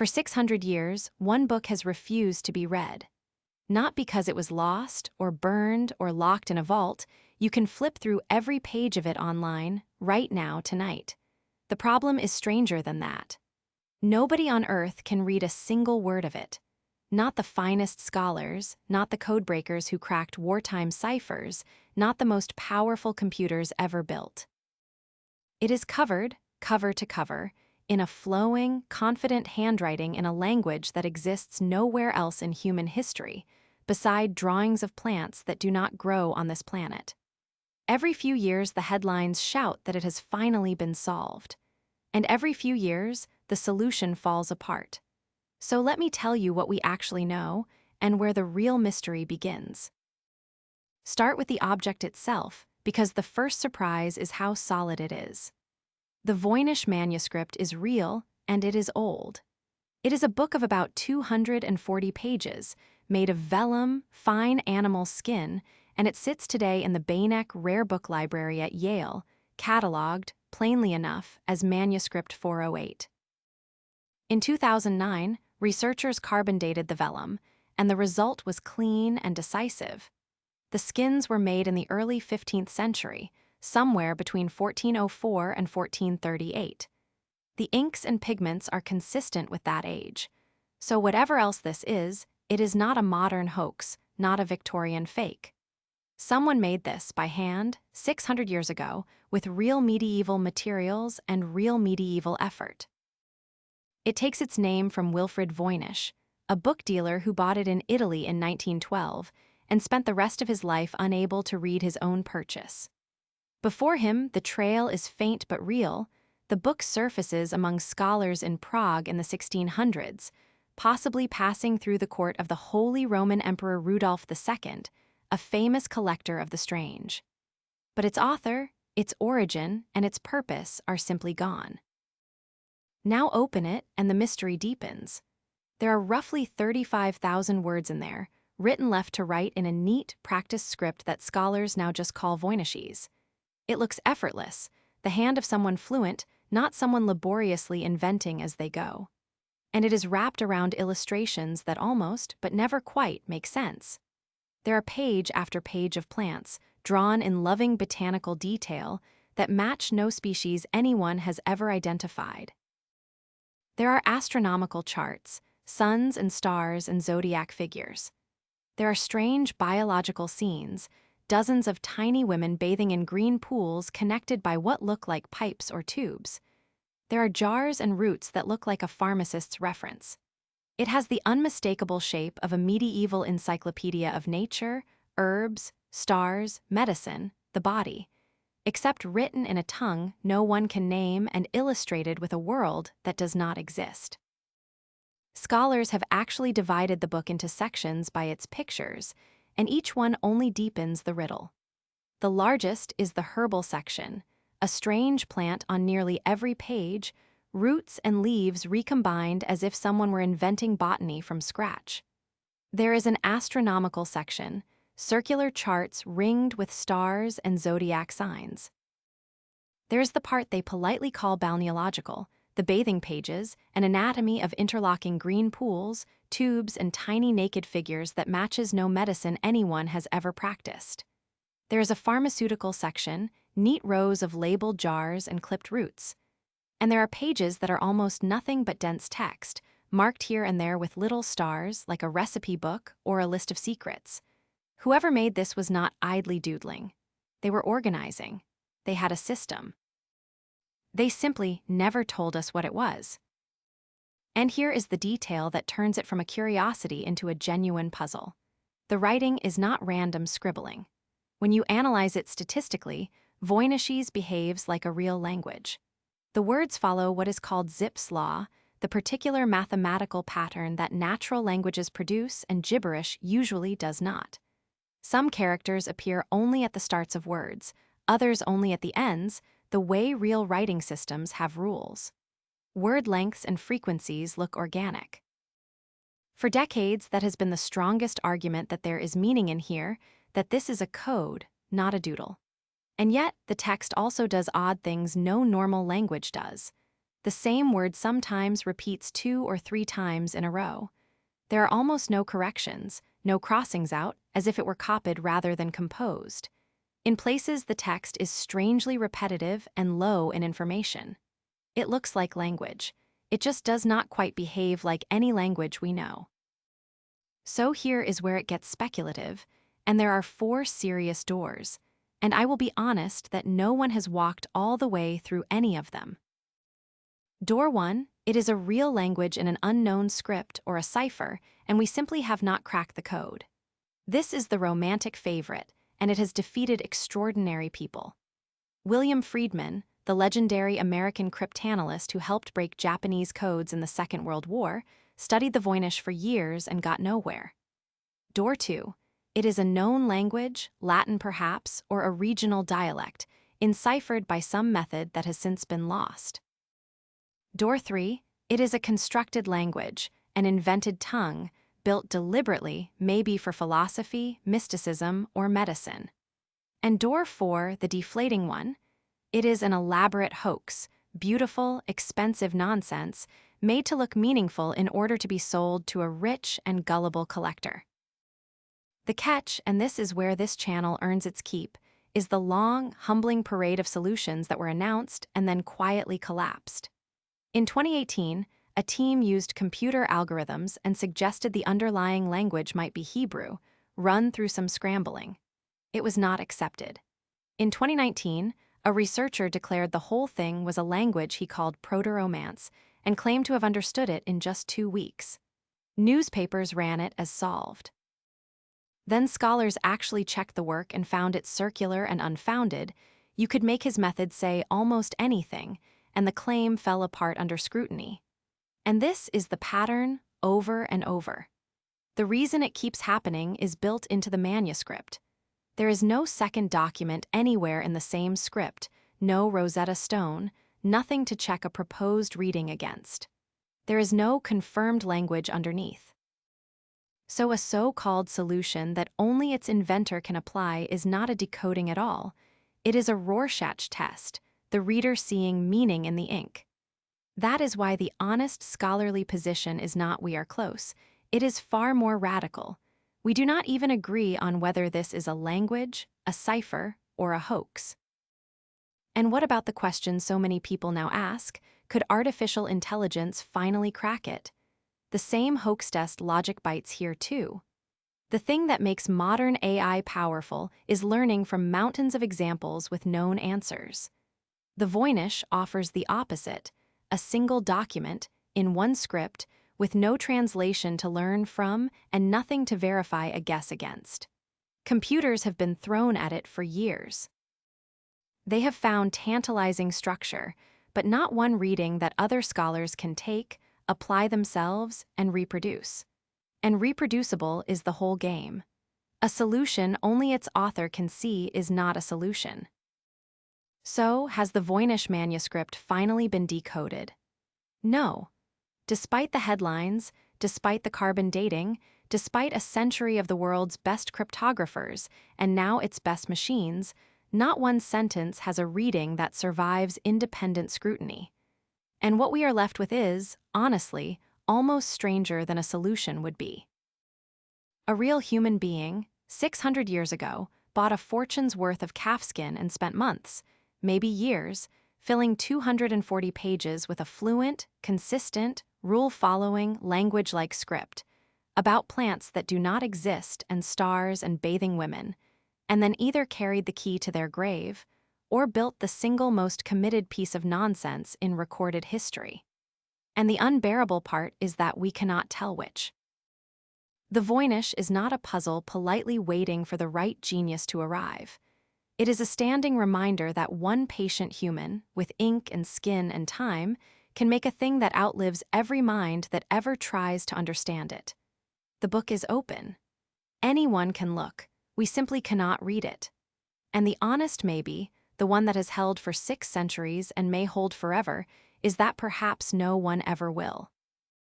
For 600 years, one book has refused to be read. Not because it was lost, or burned, or locked in a vault. You can flip through every page of it online, right now, tonight. The problem is stranger than that. Nobody on Earth can read a single word of it. Not the finest scholars, not the codebreakers who cracked wartime ciphers, not the most powerful computers ever built. It is covered, cover to cover, in a flowing, confident handwriting in a language that exists nowhere else in human history, beside drawings of plants that do not grow on this planet. Every few years, the headlines shout that it has finally been solved. And every few years, the solution falls apart. So let me tell you what we actually know and where the real mystery begins. Start with the object itself, because the first surprise is how solid it is. The Voynich Manuscript is real, and it is old. It is a book of about 240 pages, made of vellum, fine animal skin, and it sits today in the Beinecke Rare Book Library at Yale, catalogued, plainly enough, as Manuscript 408. In 2009, researchers carbon-dated the vellum, and the result was clean and decisive. The skins were made in the early 15th century, somewhere between 1404 and 1438. The inks and pigments are consistent with that age. So whatever else this is, it is not a modern hoax, not a Victorian fake. Someone made this by hand 600 years ago with real medieval materials and real medieval effort. It takes its name from Wilfrid Voynich, a book dealer who bought it in Italy in 1912 and spent the rest of his life unable to read his own purchase. Before him, the trail is faint but real. The book surfaces among scholars in Prague in the 1600s, possibly passing through the court of the Holy Roman Emperor Rudolph II, a famous collector of the strange. But its author, its origin, and its purpose are simply gone. Now open it, and the mystery deepens. There are roughly 35,000 words in there, written left to right in a neat, practiced script that scholars now just call Voynichese. It looks effortless, the hand of someone fluent, not someone laboriously inventing as they go. And it is wrapped around illustrations that almost, but never quite, make sense. There are page after page of plants, drawn in loving botanical detail, that match no species anyone has ever identified. There are astronomical charts, suns and stars and zodiac figures. There are strange biological scenes, dozens of tiny women bathing in green pools connected by what look like pipes or tubes. There are jars and roots that look like a pharmacist's reference. It has the unmistakable shape of a medieval encyclopedia of nature, herbs, stars, medicine, the body, except written in a tongue no one can name and illustrated with a world that does not exist. Scholars have actually divided the book into sections by its pictures, and each one only deepens the riddle. The largest is the herbal section, a strange plant on nearly every page, roots and leaves recombined as if someone were inventing botany from scratch. There is an astronomical section, circular charts ringed with stars and zodiac signs. There's the part they politely call balneological, the bathing pages, an anatomy of interlocking green pools, tubes, and tiny naked figures that matches no medicine anyone has ever practiced. There is a pharmaceutical section, neat rows of labeled jars and clipped roots. And there are pages that are almost nothing but dense text, marked here and there with little stars like a recipe book or a list of secrets. Whoever made this was not idly doodling. They were organizing. They had a system. They simply never told us what it was. And here is the detail that turns it from a curiosity into a genuine puzzle. The writing is not random scribbling. When you analyze it statistically, Voynichese behaves like a real language. The words follow what is called Zipf's law, the particular mathematical pattern that natural languages produce and gibberish usually does not. Some characters appear only at the starts of words, others only at the ends, the way real writing systems have rules. Word lengths and frequencies look organic. For decades, that has been the strongest argument that there is meaning in here, that this is a code, not a doodle. And yet, the text also does odd things no normal language does. The same word sometimes repeats 2 or 3 times in a row. There are almost no corrections, no crossings out, as if it were copied rather than composed. In places, the text is strangely repetitive and low in information. It looks like language. It just does not quite behave like any language we know. So here is where it gets speculative, and there are 4 serious doors, and I will be honest that no one has walked all the way through any of them. Door 1, it is a real language in an unknown script or a cipher, and we simply have not cracked the code. This is the romantic favorite, and it has defeated extraordinary people. William Friedman, the legendary American cryptanalyst who helped break Japanese codes in the Second World War, studied the Voynich for years and got nowhere. Door 2, it is a known language, Latin perhaps, or a regional dialect, enciphered by some method that has since been lost. Door 3, it is a constructed language, an invented tongue, built deliberately, maybe for philosophy, mysticism, or medicine. And door 4, the deflating one, it is an elaborate hoax, beautiful, expensive nonsense, made to look meaningful in order to be sold to a rich and gullible collector. The catch, and this is where this channel earns its keep, is the long, humbling parade of solutions that were announced and then quietly collapsed. In 2018, a team used computer algorithms and suggested the underlying language might be Hebrew, run through some scrambling. It was not accepted. In 2019, a researcher declared the whole thing was a language he called proto-Romance and claimed to have understood it in just 2 weeks. Newspapers ran it as solved. Then scholars actually checked the work and found it circular and unfounded. You could make his method say almost anything, and the claim fell apart under scrutiny. And this is the pattern over and over. The reason it keeps happening is built into the manuscript. There is no second document anywhere in the same script, no Rosetta Stone, nothing to check a proposed reading against. There is no confirmed language underneath. So a so-called solution that only its inventor can apply is not a decoding at all. It is a Rorschach test, the reader seeing meaning in the ink. That is why the honest scholarly position is not "we are close." It is far more radical. We do not even agree on whether this is a language, a cipher, or a hoax. And what about the question so many people now ask, could artificial intelligence finally crack it? The same hoax test logic bites here too. The thing that makes modern AI powerful is learning from mountains of examples with known answers. The Voynich offers the opposite, a single document, in one script, with no translation to learn from and nothing to verify a guess against. Computers have been thrown at it for years. They have found tantalizing structure, but not one reading that other scholars can take, apply themselves, and reproduce. And reproducible is the whole game. A solution only its author can see is not a solution. So, has the Voynich Manuscript finally been decoded? No. Despite the headlines, despite the carbon dating, despite a century of the world's best cryptographers and now its best machines, not one sentence has a reading that survives independent scrutiny. And what we are left with is, honestly, almost stranger than a solution would be. A real human being, 600 years ago, bought a fortune's worth of calfskin and spent months, maybe years, filling 240 pages with a fluent, consistent, rule-following, language-like script about plants that do not exist and stars and bathing women, and then either carried the key to their grave or built the single most committed piece of nonsense in recorded history. And the unbearable part is that we cannot tell which. The Voynich is not a puzzle politely waiting for the right genius to arrive. It is a standing reminder that one patient human, with ink and skin and time, can make a thing that outlives every mind that ever tries to understand it. The book is open. Anyone can look. We simply cannot read it. And the honest maybe, the one that has held for 6 centuries and may hold forever, is that perhaps no one ever will.